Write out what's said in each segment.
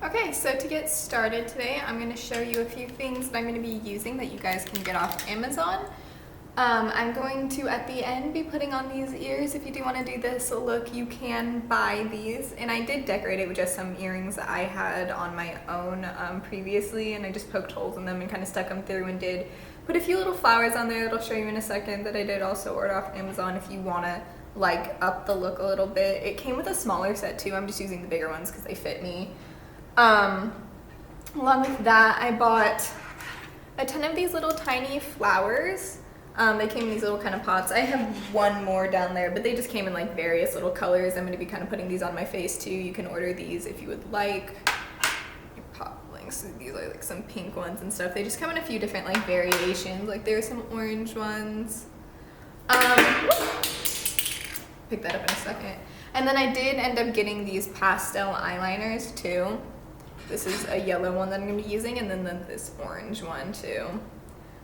Okay, so to get started today, I'm going to show you a few things that I'm going to be using that you guys can get off Amazon. I'm going to, at the end, be putting on these ears. If you do want to do this look, you can buy these. And I did decorate it with just some earrings that I had on my own previously, and I just poked holes in them and kind of stuck them through and did put a few little flowers on there that I'll show you in a second that I did also order off Amazon if you want to like up the look a little bit. It came with a smaller set too. I'm just using the bigger ones because they fit me. Along with that, I bought a ton of these little tiny flowers. They came in these little kind of pots. I have one more down there, but they just came in like various little colors. I'm going to be kind of putting these on my face too. You can order these if you would like. Pop links. These are like some pink ones and stuff. They just come in a few different like variations. Like there's some orange ones. Pick that up in a second. And then I did end up getting these pastel eyeliners too. This is a yellow one that I'm going to be using, and then this orange one too.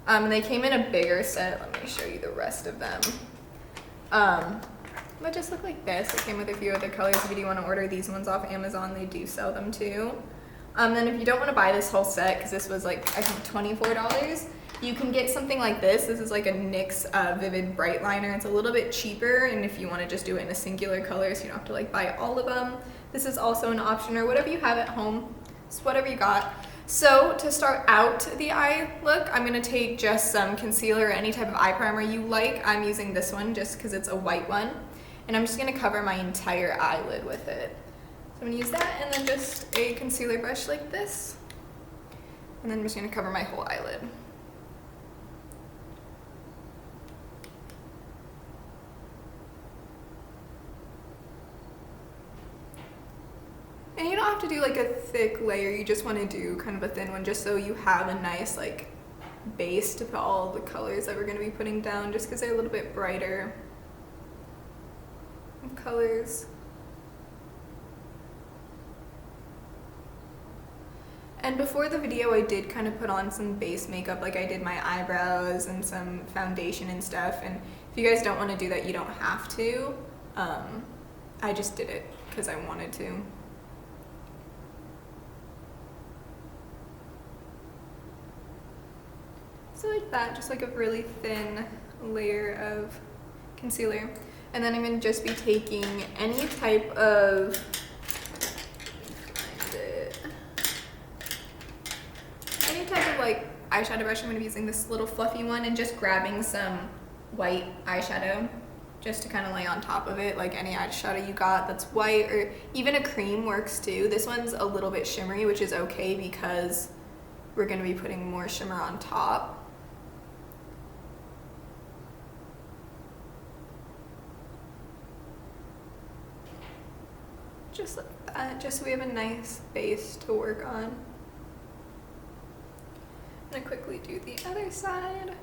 They came in a bigger set. Let me show you the rest of them. They just look like this. It came with a few other colors. If you do want to order these ones off Amazon, they do sell them too. Then if you don't want to buy this whole set, because this was like, I think $24, you can get something like this. This is like a NYX Vivid Bright Liner. It's a little bit cheaper, and if you want to just do it in a singular color, so you don't have to like buy all of them. This is also an option, or whatever you have at home. It's whatever you got. So to start out the eye look, I'm going to take just some concealer or any type of eye primer you like. I'm using this one just because it's a white one. And I'm just going to cover my entire eyelid with it. So I'm going to use that, and then just a concealer brush like this. And then I'm just going to cover my whole eyelid. And you don't have to do like a thick layer, you just want to do kind of a thin one just so you have a nice like base to put all the colors that we're going to be putting down, just because they're a little bit brighter colors. And before the video I did kind of put on some base makeup, like I did my eyebrows and some foundation and stuff, and if you guys don't want to do that, you don't have to. I just did it because I wanted to. So like that, just like a really thin layer of concealer. And then I'm going to just be taking any type of, any type of like eyeshadow brush. I'm going to be using this little fluffy one and just grabbing some white eyeshadow just to kind of lay on top of it, like any eyeshadow you got that's white, or even a cream works too. This one's a little bit shimmery, which is okay because we're going to be putting more shimmer on top. Just like that, just so we have a nice base to work on. I'm gonna quickly do the other side.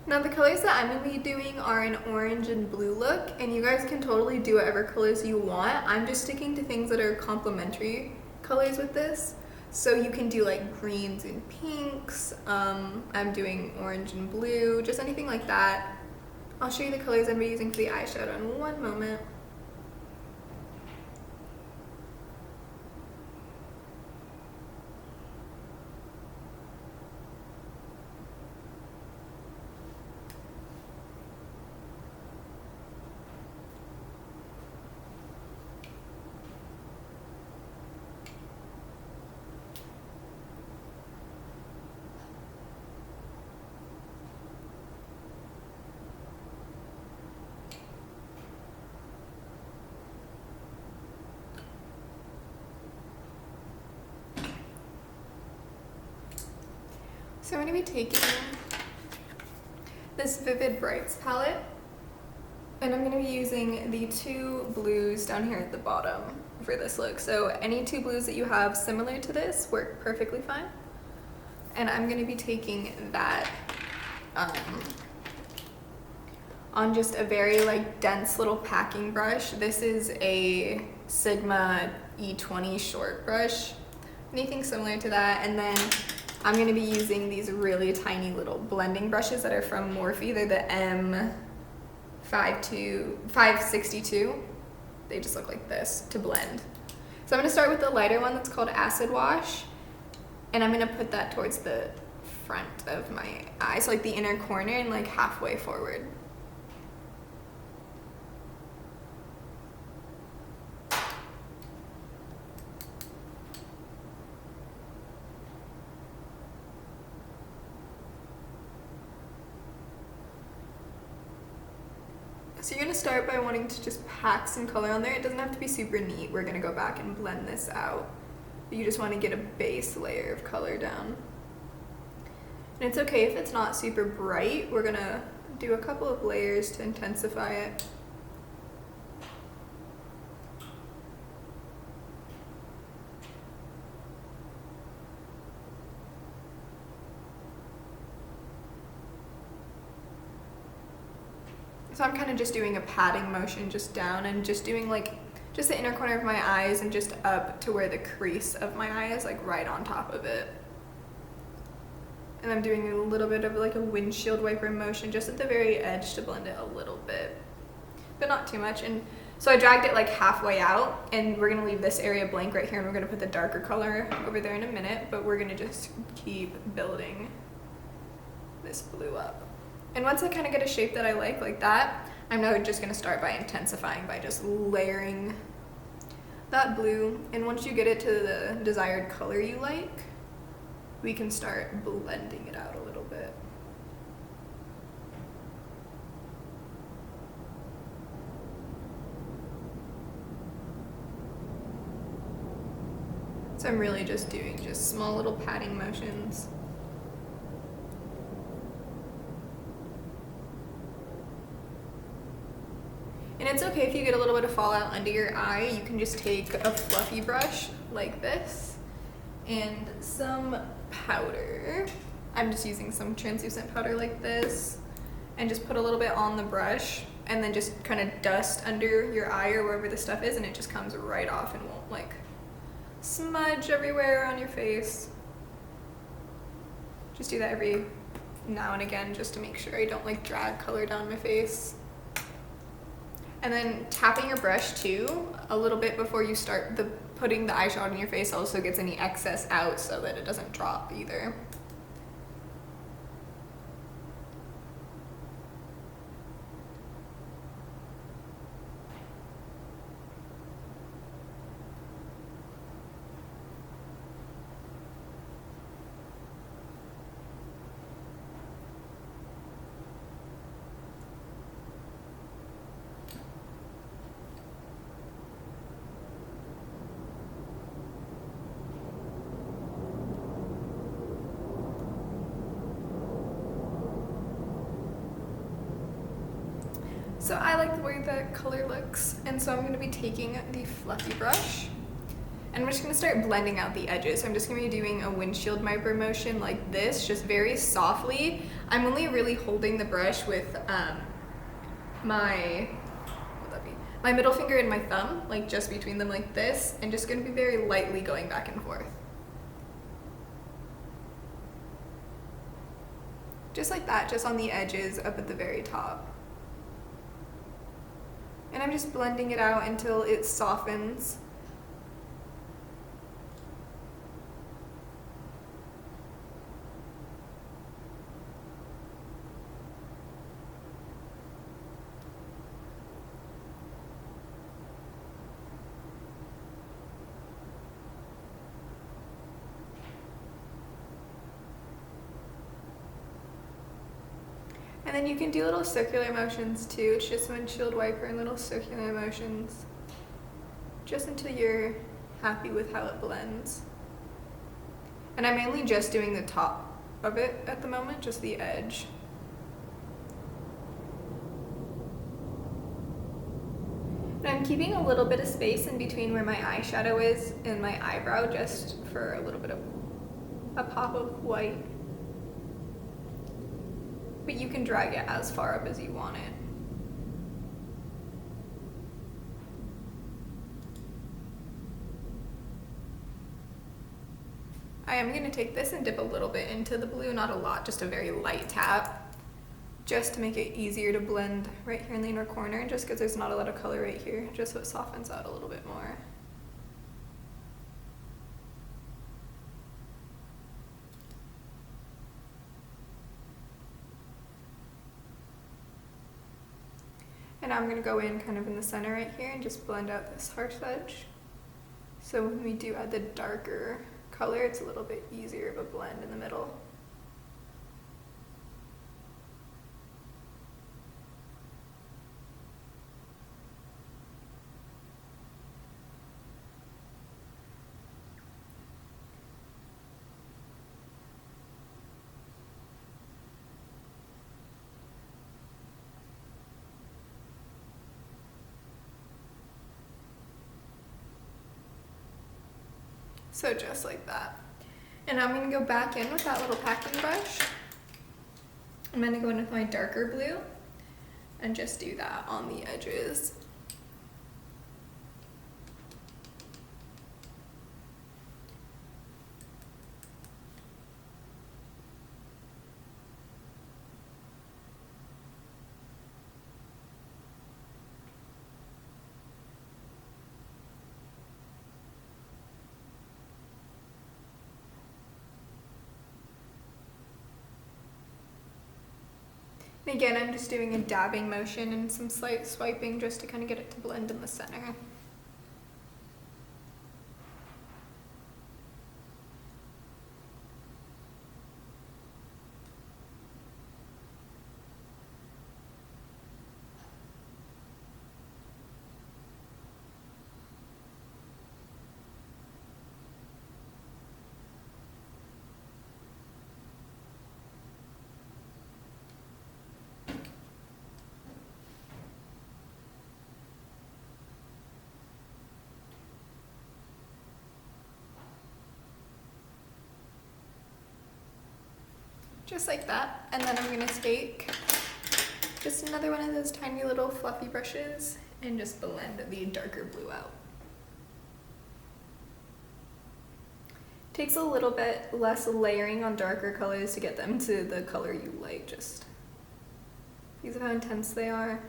Now the colors that I'm going to be doing are an orange and blue look, and you guys can totally do whatever colors you want. I'm just sticking to things that are complementary colors with this. So you can do like greens and pinks. I'm doing orange and blue, just anything like that. I'll show you the colors I'm going to be using for the eyeshadow in one moment. So I'm going to be taking this Vivid Brights palette, and I'm going to be using the two blues down here at the bottom for this look. So any two blues that you have similar to this work perfectly fine. And I'm going to be taking that on just a very like dense little packing brush. This is a Sigma E20 short brush, anything similar to that. And then I'm gonna be using these really tiny little blending brushes that are from Morphe. They're the M562. They just look like this to blend. So I'm gonna start with the lighter one that's called Acid Wash, and I'm gonna put that towards the front of my eye, so like the inner corner and like halfway forward. So you're gonna start by wanting to just pack some color on there. It doesn't have to be super neat. We're gonna go back and blend this out. You just wanna get a base layer of color down. And it's okay if it's not super bright. We're gonna do a couple of layers to intensify it. So I'm kind of just doing a patting motion just down and just doing like just the inner corner of my eyes and just up to where the crease of my eye is, like right on top of it. And I'm doing a little bit of like a windshield wiper motion just at the very edge to blend it a little bit, but not too much. And so I dragged it like halfway out, and we're gonna leave this area blank right here, and we're gonna put the darker color over there in a minute, but we're gonna just keep building this blue up. And once I kind of get a shape that I like that, I'm now just going to start by intensifying by just layering that blue. And once you get it to the desired color you like, we can start blending it out a little bit. So I'm really just doing just small little patting motions. And it's okay if you get a little bit of fallout under your eye. You can just take a fluffy brush like this and some powder. I'm just using some translucent powder like this, and just put a little bit on the brush and then just kind of dust under your eye or wherever the stuff is, and it just comes right off and won't like smudge everywhere on your face. Just do that every now and again just to make sure I don't like drag color down my face. And then tapping your brush too a little bit before you start putting the eyeshadow on your face also gets any excess out so that it doesn't drop either. So I like the way that color looks, and so I'm going to be taking the fluffy brush, and I'm just going to start blending out the edges. So I'm just going to be doing a windshield wiper motion like this, just very softly. I'm only really holding the brush with my middle finger and my thumb, like just between them like this, and just going to be very lightly going back and forth. Just like that, just on the edges up at the very top. And I'm just blending it out until it softens. And then you can do little circular motions too. It's just windshield wiper and little circular motions, just until you're happy with how it blends. And I'm mainly just doing the top of it at the moment, just the edge. And I'm keeping a little bit of space in between where my eyeshadow is and my eyebrow, just for a little bit of a pop of white. But you can drag it as far up as you want it. I am going to take this and dip a little bit into the blue, not a lot, just a very light tap, just to make it easier to blend right here in the inner corner, just because there's not a lot of color right here, just so it softens out a little bit more. And now I'm going to go in kind of in the center right here and just blend out this harsh edge. So when we do add the darker color, it's a little bit easier of a blend in the middle. So just like that. And now I'm going to go back in with that little packing brush. I'm going to go in with my darker blue and just do that on the edges. And again, I'm just doing a dabbing motion and some slight swiping just to kind of get it to blend in the center. Just like that. And then I'm going to take just another one of those tiny little fluffy brushes and just blend the darker blue out. Takes a little bit less layering on darker colors to get them to the color you like, just because of how intense they are.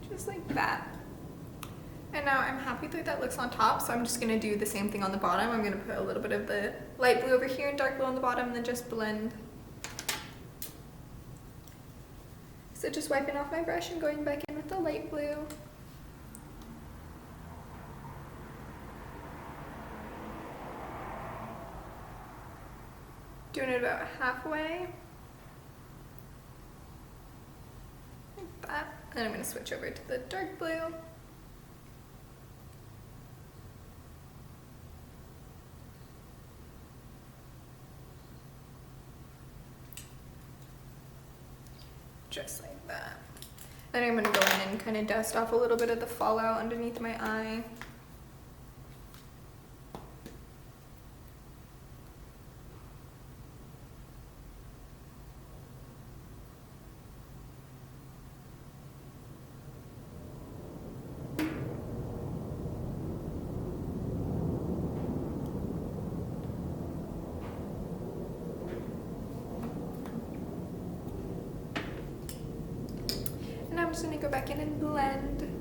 Just like that. And now I'm happy that that looks on top, so I'm just going to do the same thing on the bottom. I'm going to put a little bit of the light blue over here and dark blue on the bottom, and then just blend. So just wiping off my brush and going back in with the light blue. Doing it about halfway. Like that. And then I'm going to switch over to the dark blue. Just like that. Then I'm going to go in and kind of dust off a little bit of the fallout underneath my eye. I'm just going to go back in and blend.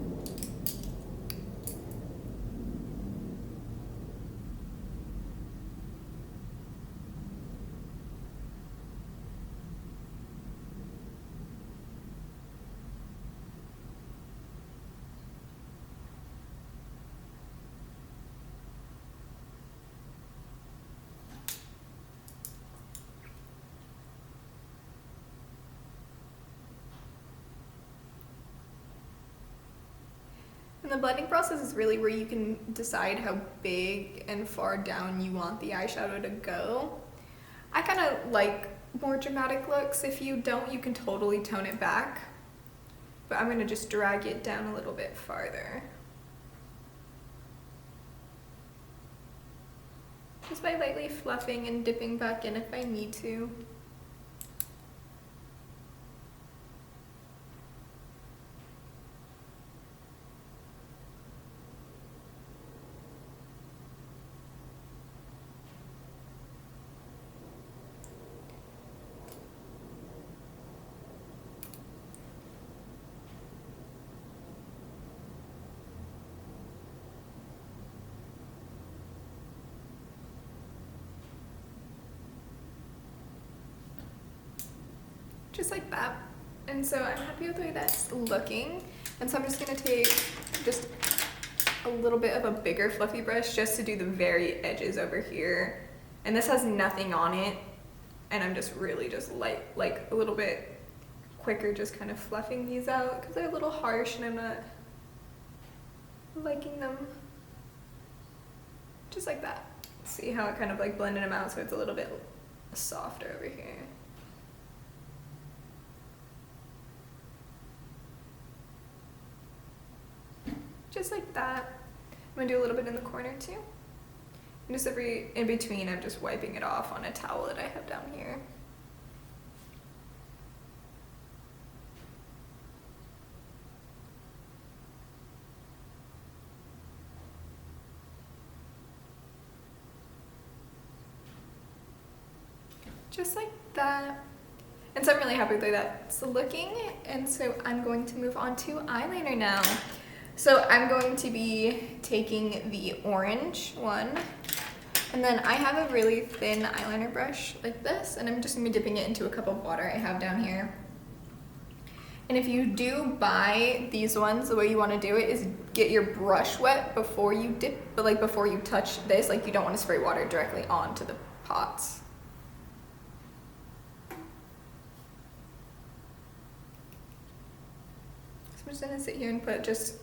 And the blending process is really where you can decide how big and far down you want the eyeshadow to go. I kind of like more dramatic looks. If you don't, you can totally tone it back. But I'm going to just drag it down a little bit farther. Just by lightly fluffing and dipping back in if I need to. Just like that. And so I'm happy with the way that's looking. And so I'm just gonna take just a little bit of a bigger fluffy brush just to do the very edges over here. And this has nothing on it. And I'm just really just like a little bit quicker, just kind of fluffing these out because they're a little harsh and I'm not liking them. Just like that. See how it kind of like blended them out so it's a little bit softer over here. Just like that. I'm gonna do a little bit in the corner too. And just in between, I'm just wiping it off on a towel that I have down here. Just like that. And so I'm really happy with the way that's looking. And so I'm going to move on to eyeliner now. So I'm going to be taking the orange one, and then I have a really thin eyeliner brush like this, and I'm just gonna be dipping it into a cup of water I have down here. And if you do buy these ones, the way you wanna do it is get your brush wet before you dip, but like before you touch this, like you don't wanna spray water directly onto the pots. So I'm just gonna sit here and put just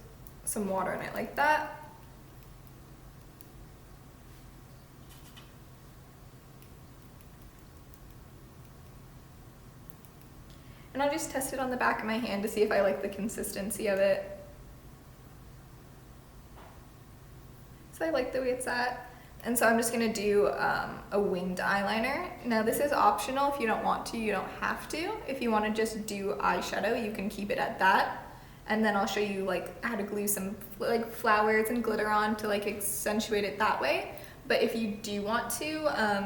some water in it like that. And I'll just test it on the back of my hand to see if I like the consistency of it. So I like the way it's at. And so I'm just gonna do a winged eyeliner. Now this is optional. If you don't want to, you don't have to. If you wanna just do eyeshadow, you can keep it at that. And then I'll show you like how to glue some like flowers and glitter on to like accentuate it that way. But if you do want to,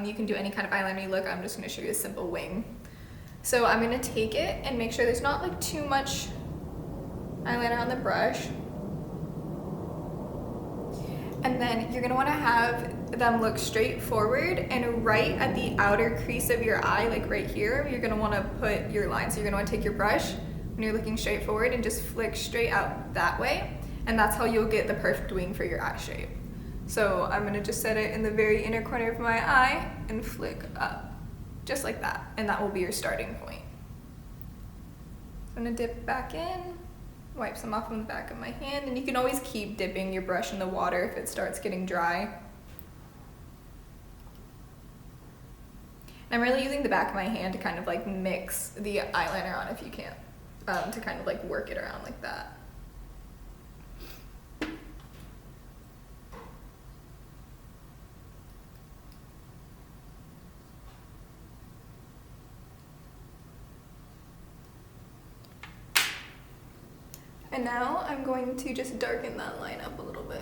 you can do any kind of eyeliner you look. I'm just gonna show you a simple wing. So I'm gonna take it and make sure there's not like too much eyeliner on the brush. And then you're gonna wanna have them look straight forward, and right at the outer crease of your eye, like right here, you're gonna wanna put your line. So you're gonna wanna take your brush when you're looking straight forward and just flick straight out that way. And that's how you'll get the perfect wing for your eye shape. So I'm gonna just set it in the very inner corner of my eye and flick up, just like that. And that will be your starting point. So I'm gonna dip back in, wipe some off on the back of my hand, and you can always keep dipping your brush in the water if it starts getting dry. And I'm really using the back of my hand to kind of like mix the eyeliner on if you can't. To kind of like work it around like that. And now I'm going to just darken that line up a little bit.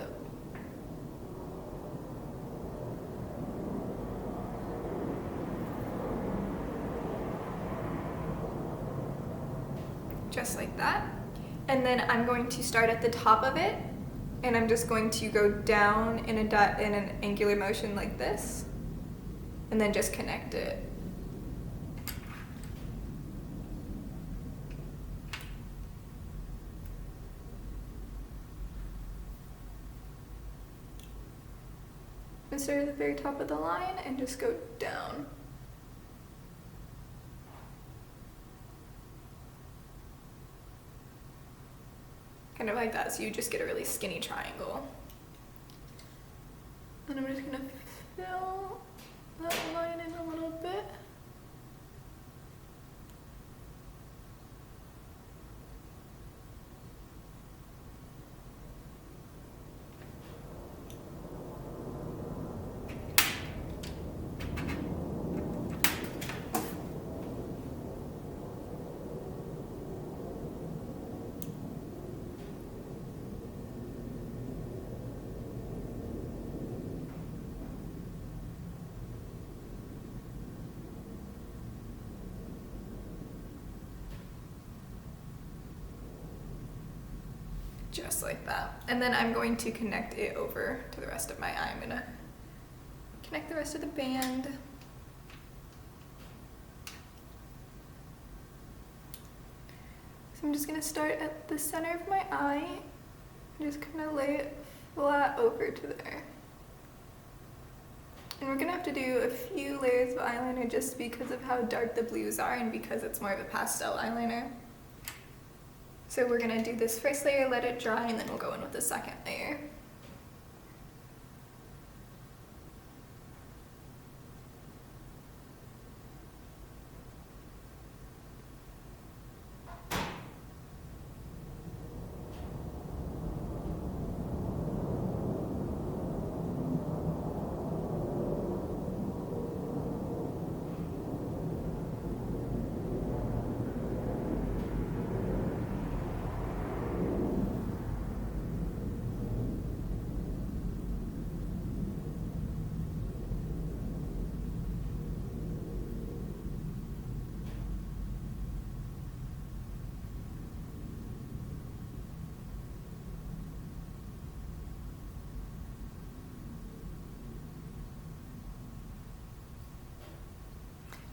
Just like that. And then I'm going to start at the top of it, and I'm just going to go down in an angular motion like this, and then just connect it. And start at the very top of the line and just go down. Kind kind of like that, so you just get a really skinny triangle. And I'm just gonna fill that line in a little bit. Just like that. And then I'm going to connect it over to the rest of my eye. I'm gonna connect the rest of the band. So I'm just gonna start at the center of my eye and just kind of lay it flat over to there. And we're gonna have to do a few layers of eyeliner just because of how dark the blues are and because it's more of a pastel eyeliner. So we're gonna do this first layer, let it dry, and then we'll go in with the second layer.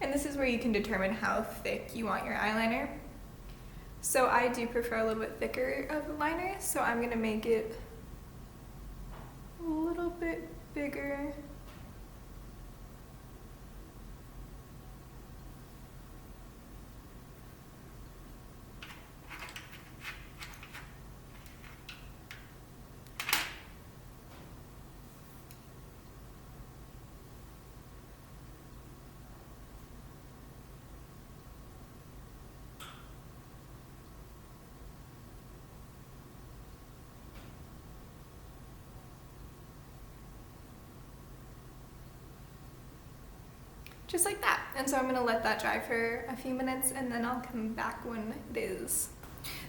And this is where you can determine how thick you want your eyeliner. So I do prefer a little bit thicker of liner, so I'm gonna make it a little bit bigger. Just like that. And so I'm gonna let that dry for a few minutes and then I'll come back when it is.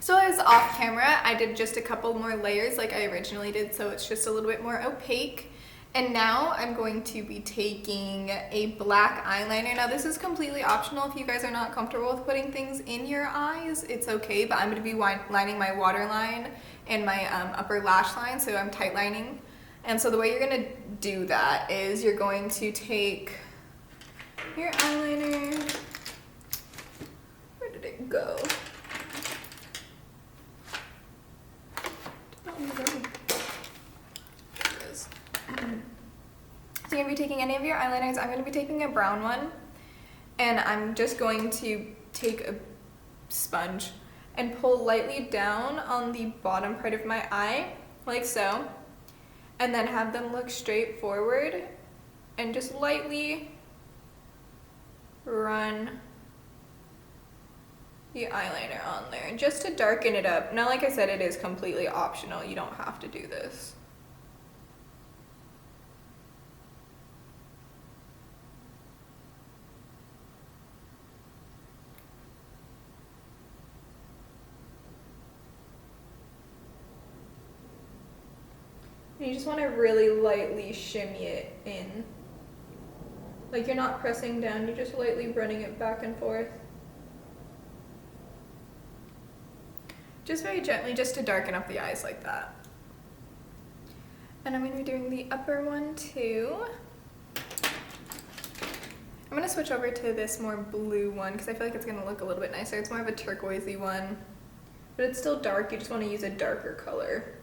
So I was off camera, I did just a couple more layers like I originally did, so it's just a little bit more opaque. And now I'm going to be taking a black eyeliner. Now this is completely optional if you guys are not comfortable with putting things in your eyes, it's okay, but I'm gonna be lining my waterline and my upper lash line, so I'm tight lining. And so the way you're gonna do that is you're going to take your eyeliner, where did it go? There it is. So you're gonna be taking any of your eyeliners. I'm gonna be taking a brown one, and I'm just going to take a sponge and pull lightly down on the bottom part of my eye, like so, and then have them look straight forward and just lightly run the eyeliner on there just to darken it up. Now, like I said, it is completely optional. You don't have to do this. And you just want to really lightly shimmy it in. Like you're not pressing down, you're just lightly running it back and forth. Just very gently, just to darken up the eyes like that. And I'm going to be doing the upper one too. I'm going to switch over to this more blue one because I feel like it's going to look a little bit nicer. It's more of a turquoisey one, but it's still dark. You just want to use a darker color.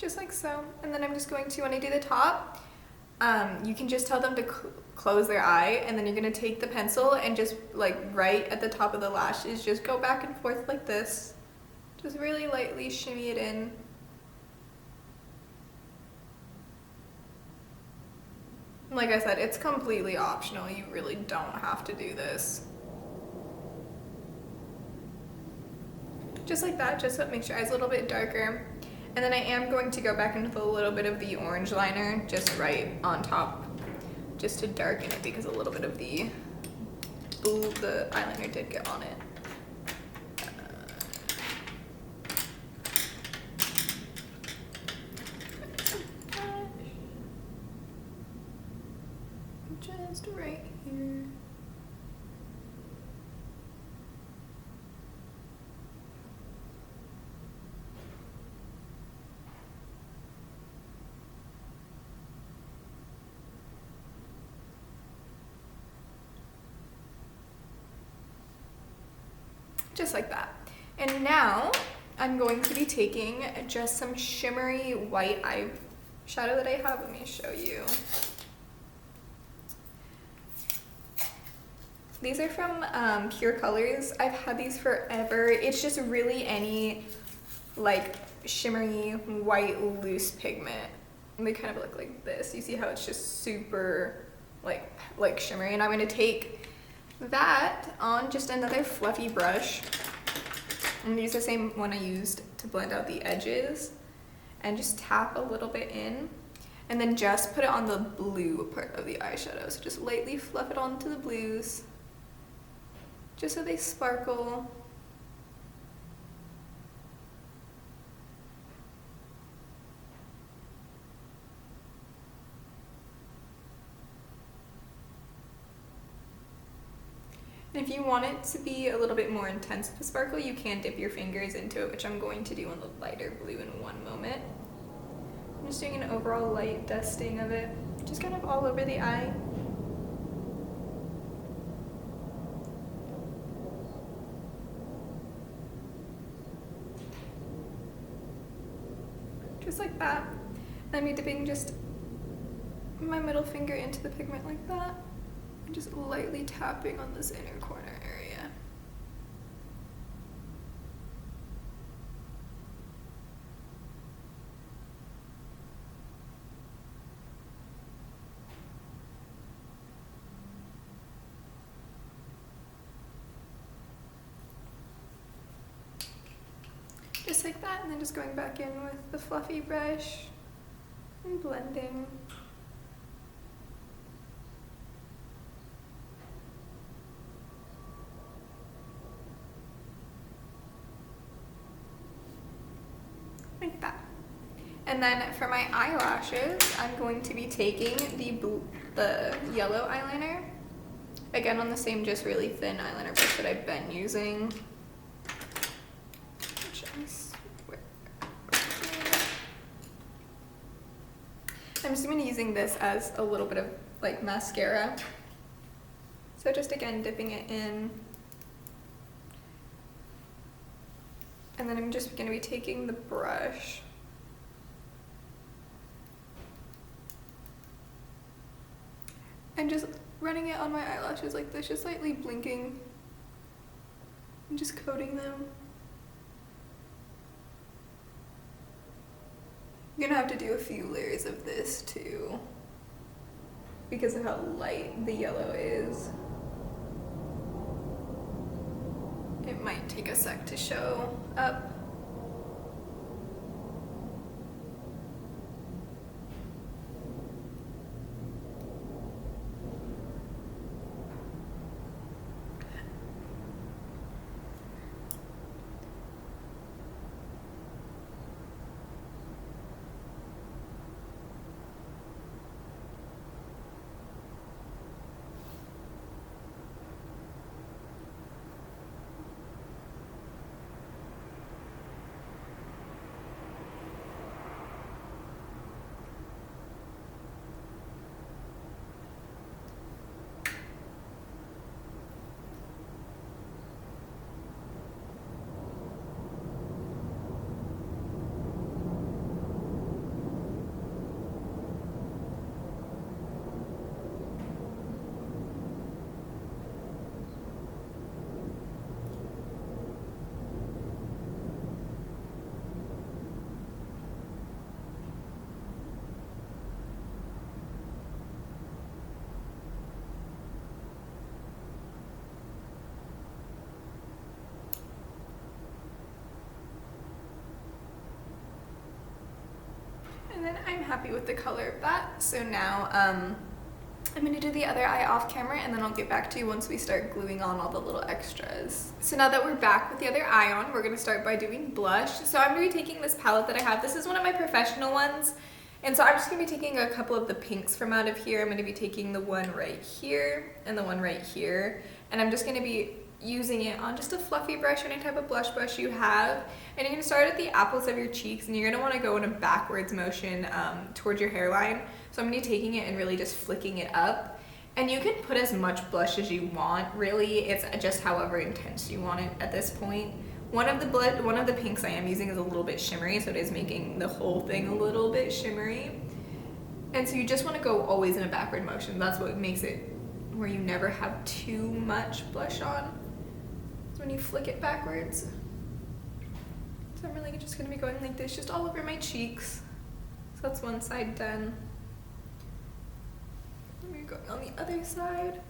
just like so. And then I'm just going to, when I do the top, you can just tell them to close their eye, and then you're gonna take the pencil and just like right at the top of the lashes, just go back and forth like this. Just really lightly shimmy it in. Like I said, it's completely optional. You really don't have to do this. Just like that, just so it makes your eyes a little bit darker. And then I am going to go back in with a little bit of the orange liner, just right on top, just to darken it, because a little bit of the eyeliner did get on it. Just right here. Just like that. And now I'm going to be taking just some shimmery white eyeshadow that I have. Let me show you. These are from Pure Colors. I've had these forever. It's just really any like shimmery white loose pigment. And they kind of look like this. You see how it's just super like shimmery. And I'm gonna take that on just another fluffy brush. I'm gonna use the same one I used to blend out the edges and just tap a little bit in. And then just put it on the blue part of the eyeshadow. So just lightly fluff it onto the blues, just so they sparkle. And if you want it to be a little bit more intense with the sparkle, you can dip your fingers into it, which I'm going to do on the lighter blue in one moment. I'm just doing an overall light dusting of it, just kind of all over the eye. Just like that. Then I'm dipping just my middle finger into the pigment like that, and just lightly tapping on this inner corner area. Just like that, and then just going back in with the fluffy brush and blending. Like that. And then for my eyelashes, I'm going to be taking the yellow eyeliner. Again, on the same just really thin eyeliner brush that I've been using. I'm just going to be using this as a little bit of like mascara. So just again dipping it in. And then I'm just going to be taking the brush and just running it on my eyelashes like this, just lightly blinking and just coating them. You're gonna have to do a few layers of this too, because of how light the yellow is. It might take a sec to show up. And then I'm happy with the color of that. So now I'm gonna do the other eye off camera, and then I'll get back to you once we start gluing on all the little extras. So now that we're back with the other eye on, we're gonna start by doing blush. So I'm gonna be taking this palette that I have. This is one of my professional ones. And so I'm just gonna be taking a couple of the pinks from out of here. I'm gonna be taking the one right here and the one right here. And I'm just gonna be using it on just a fluffy brush or any type of blush brush you have. And you're gonna start at the apples of your cheeks, and you're gonna wanna go in a backwards motion towards your hairline. So I'm gonna be taking it and really just flicking it up. And you can put as much blush as you want, really. It's just however intense you want it at this point. One of the pinks I am using is a little bit shimmery, so it is making the whole thing a little bit shimmery. And so you just wanna go always in a backward motion. That's what makes it where you never have too much blush on. So when you flick it backwards. So I'm really just gonna be going like this, just all over my cheeks. So that's one side done. We're going on the other side.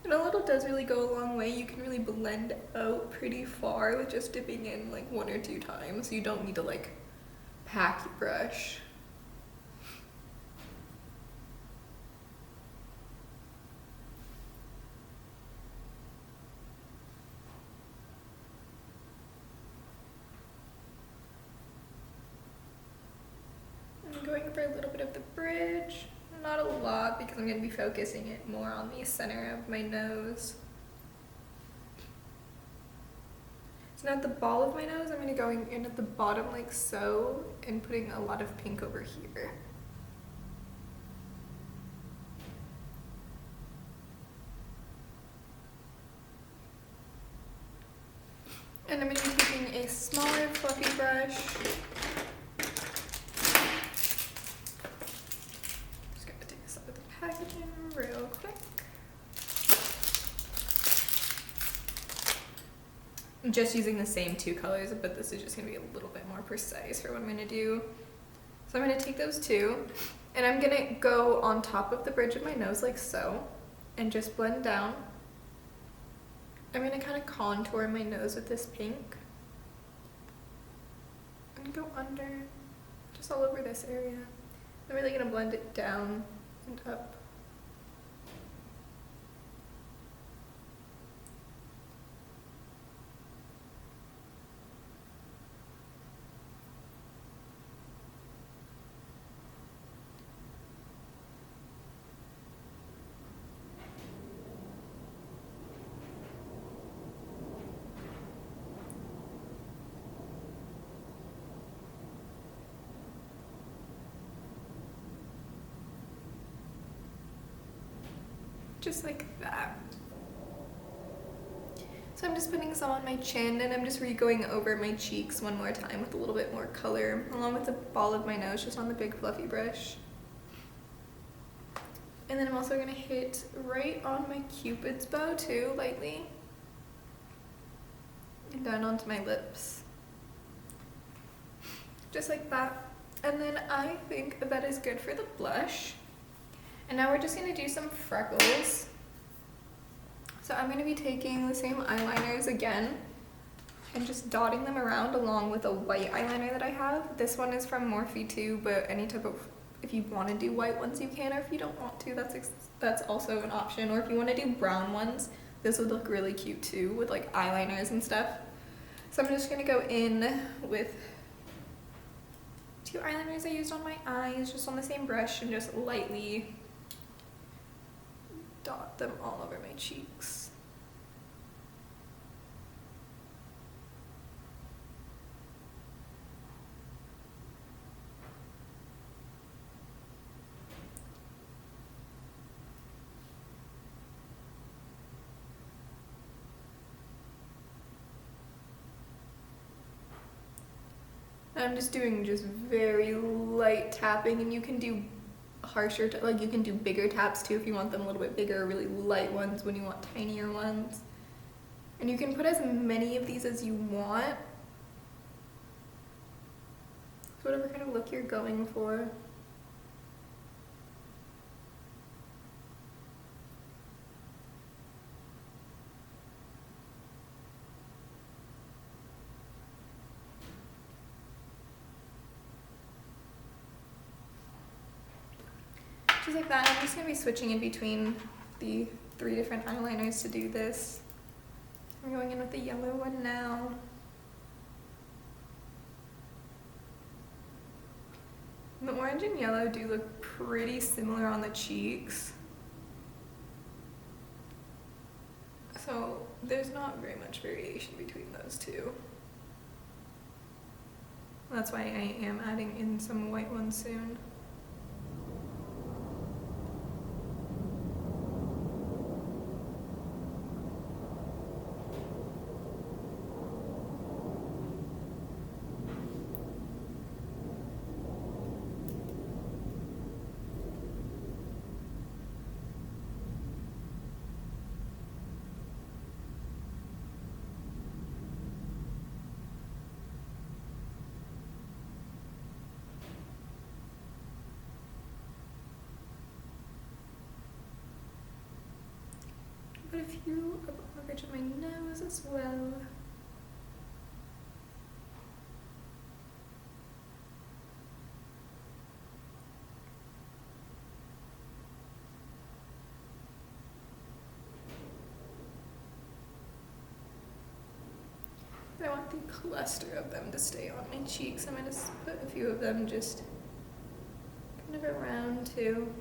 And a little does really go a long way. You can really blend out pretty far with just dipping in like 1 or 2 times. You don't need to like pack your brush. I'm going for a little bit of the bridge. Not a lot, because I'm going to be focusing it more on the center of my nose. So now at the ball of my nose, I'm going to go in at the bottom like so, and putting a lot of pink over here. And I'm going to be taking a smaller fluffy brush. Packaging real quick. I'm just using the same 2 colors, but this is just going to be a little bit more precise for what I'm going to do. So I'm going to take those 2, and I'm going to go on top of the bridge of my nose like so, and just blend down. I'm going to kind of contour my nose with this pink, and go under, just all over this area. I'm really going to blend it down and up. Just like that. So I'm just putting some on my chin, and I'm just going over my cheeks one more time with a little bit more color, along with the ball of my nose, just on the big fluffy brush. And then I'm also gonna hit right on my Cupid's bow too, lightly. And down onto my lips. Just like that. And then I think that is good for the blush. And now we're just gonna do some freckles. So I'm gonna be taking the same eyeliners again and just dotting them around along with a white eyeliner that I have. This one is from Morphe too, but any type of, if you wanna do white ones you can, or if you don't want to, that's also an option. Or if you wanna do brown ones, this would look really cute too with like eyeliners and stuff. So I'm just gonna go in with 2 eyeliners I used on my eyes, just on the same brush, and just lightly dot them all over my cheeks. I'm just doing very light tapping, and you can do harsher, like you can do bigger taps too if you want them a little bit bigger, really light ones when you want tinier ones. And you can put as many of these as you want. So whatever kind of of look you're going for. Just like that. I'm just gonna be switching in between the 3 different eyeliners to do this. I'm going in with the yellow one now. The orange and yellow do look pretty similar on the cheeks. So there's not very much variation between those two. That's why I am adding in some white ones soon. Put a few up on the ridge of my nose as well. I want the cluster of them to stay on my cheeks. I'm going to put a few of them just kind of around too.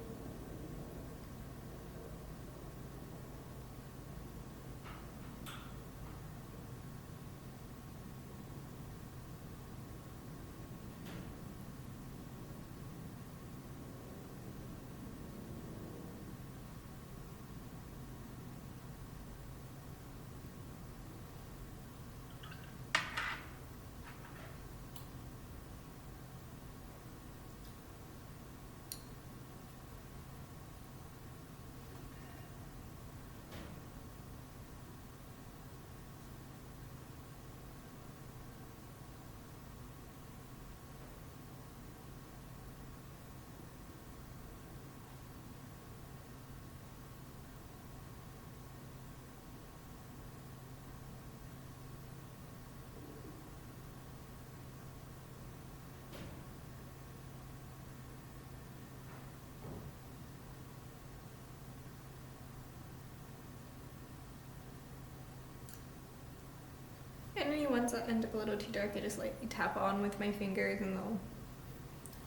And any ones that end up a little too dark, I just lightly tap on with my fingers and they'll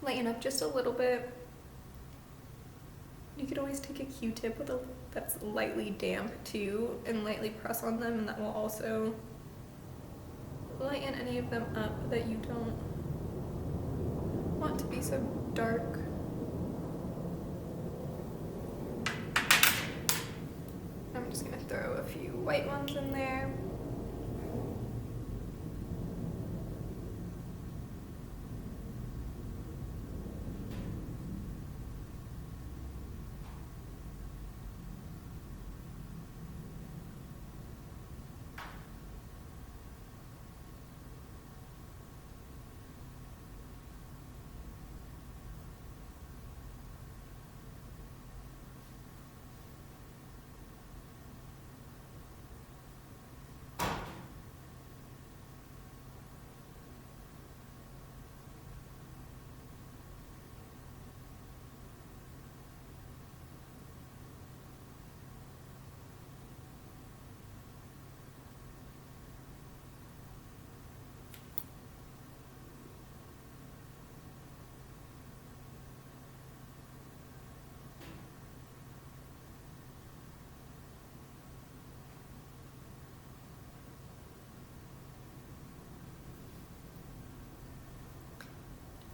lighten up just a little bit. You could always take a Q-tip with that's lightly damp too and lightly press on them, and that will also lighten any of them up that you don't want to be so dark. I'm just gonna throw a few white ones in there.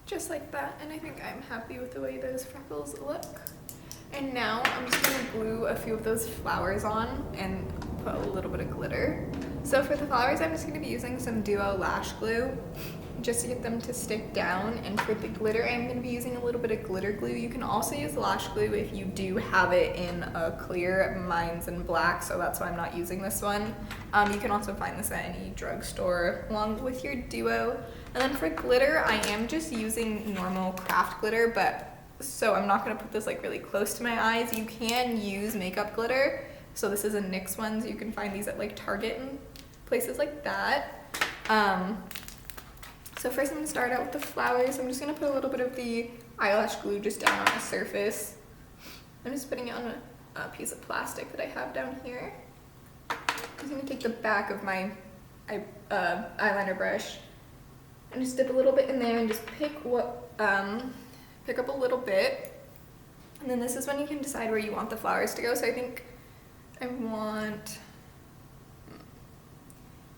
Just like that, and I think I'm happy with the way those freckles look. And now I'm just gonna glue a few of those flowers on and put a little bit of glitter. So for the flowers, I'm just gonna be using some Duo lash glue just to get them to stick down. And for the glitter, I'm gonna be using a little bit of glitter glue. You can also use lash glue if you do have it in a clear. Mine's in black, so that's why I'm not using this one. You can also find this at any drugstore along with your Duo. And then for glitter, I am just using normal craft glitter, but so I'm not gonna put this like really close to my eyes. You can use makeup glitter. So this is a NYX one, so you can find these at like Target and places like that. So first I'm gonna start out with the flowers. I'm just gonna put a little bit of the eyelash glue just down on the surface I'm just putting it on a piece of plastic that I have down here. I'm just gonna take the back of my eyeliner brush and just dip a little bit in there and just pick up a little bit. And then this is when you can decide where you want the flowers to go. So I think I'm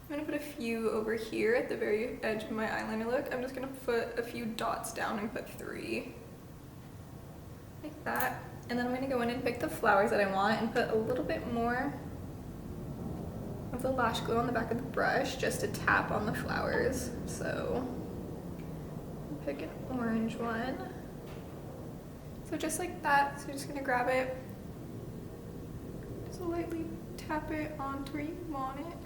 gonna put a few over here at the very edge of my eyeliner look. I'm just gonna put a few dots down and put 3. Like that. And then I'm gonna go in and pick the flowers that I want and put a little bit more of the lash glue on the back of the brush just to tap on the flowers. So pick an orange one. So just like that. So you're just gonna grab it, just lightly tap it onto where you want it.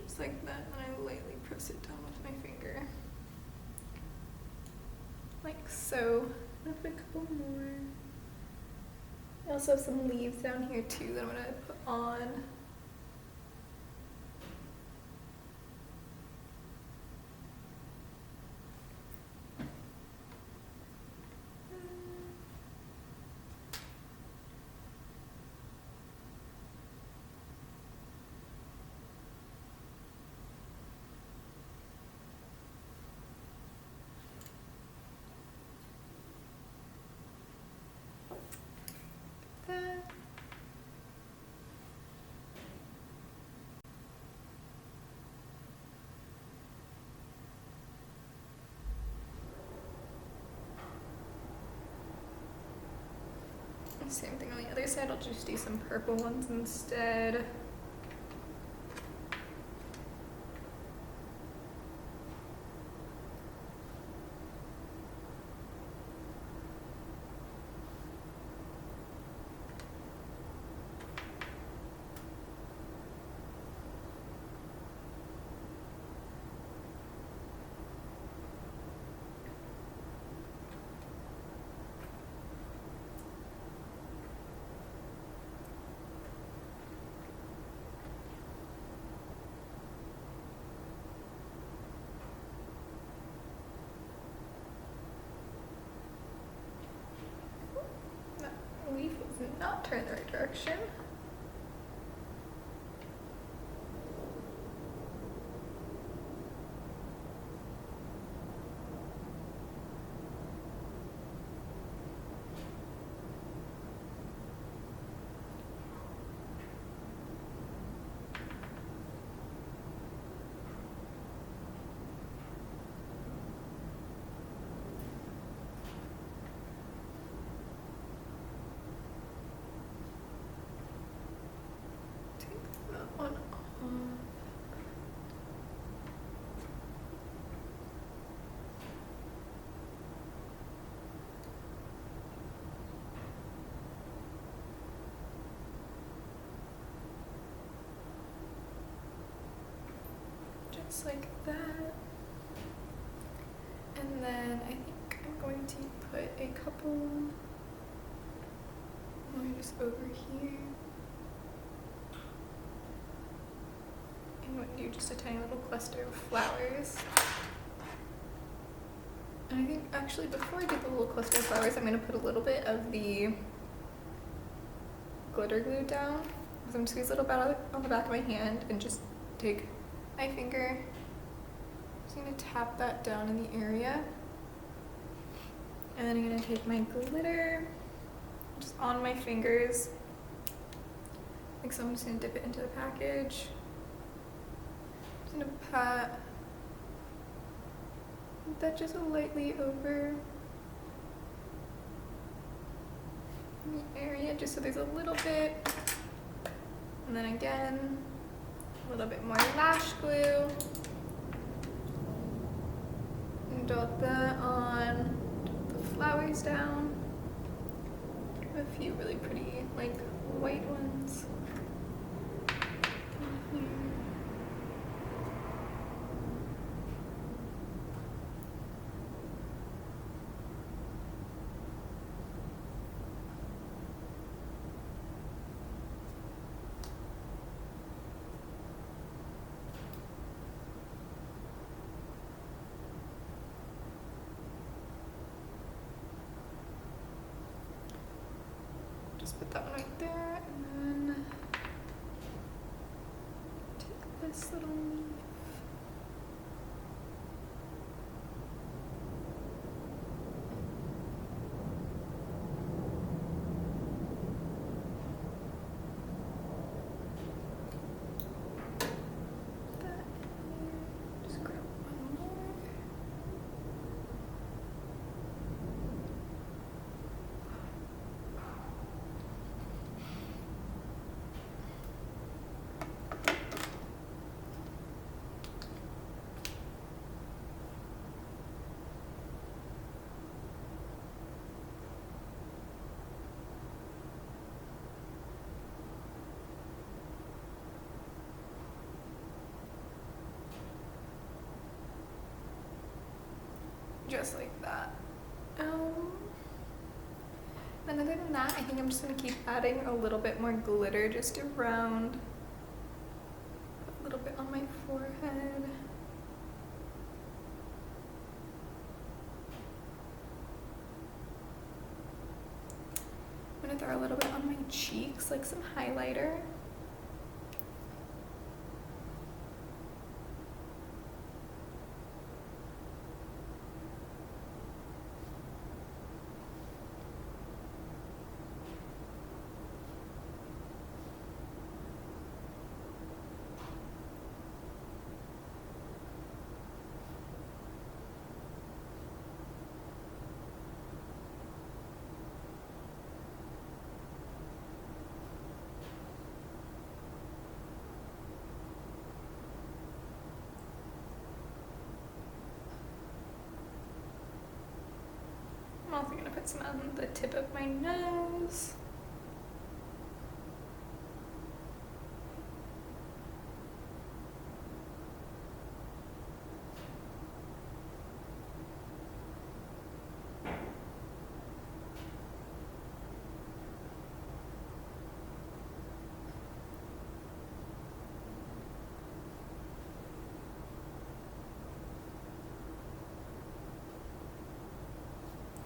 Just like that, and I lightly press it down with my finger. Like so. I'm gonna put a couple more. I also have some leaves down here too that I'm gonna put on. Same thing on the other side, I'll just do some purple ones instead. Leaf is not turned the right direction. Just like that. And then I think I'm going to put a couple more just over here. And we'll do just a tiny little cluster of flowers. And I think actually before I do the little cluster of flowers, I'm going to put a little bit of the glitter glue down. So I'm just going to squeeze a little bit on the back of my hand and just take my finger. I'm just going to tap that down in the area. And then I'm going to take my glitter just on my fingers. Like so I'm just going to dip it into the package. I'm just going to pat that just lightly over the area just so there's a little bit. And then again, a little bit more lash glue. And dot that on, dot the flowers down. A few really pretty, like, white ones. put that one right there, and then take this little leaf. Just like that. And other than that, I think I'm just going to keep adding a little bit more glitter just around, a little bit on my forehead. I'm going to throw a little bit on my cheeks, like some highlighter. I'm also going to put some on the tip of my nose.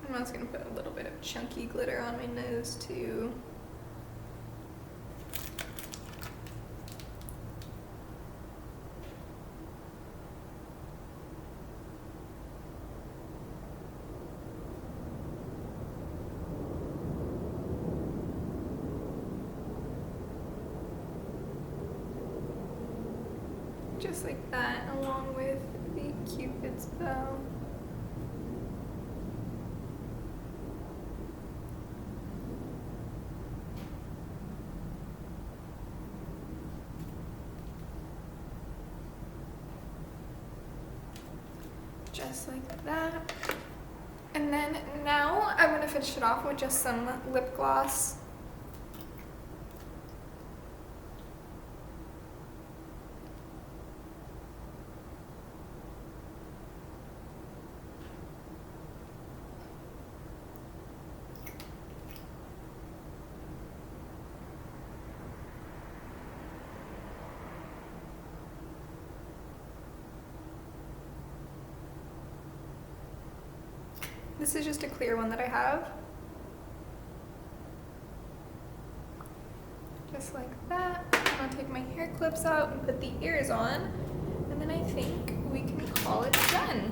I'm also going to put a little bit of chunky glitter on my nose too. Just like that, along with the Cupid's bow. Just like that. And then now I'm going to finish it off with just some lip gloss. This is just a clear one that I have. Just like that. I'm gonna take my hair clips out and put the ears on, and then I think we can call it done.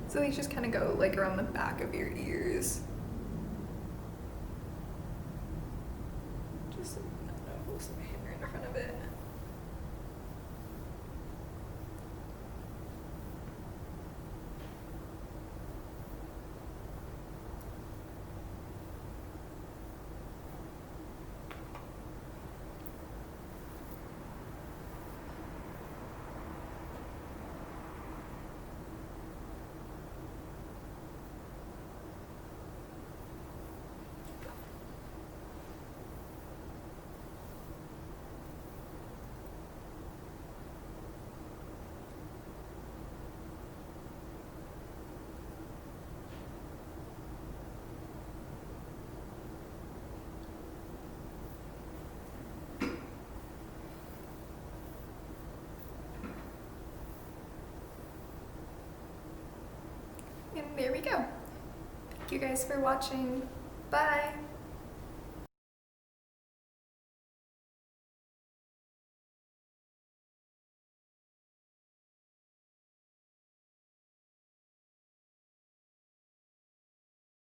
So these just kind of go like around the back of your ears. Just some hair in front of it. there we go. Thank you guys for watching. Bye.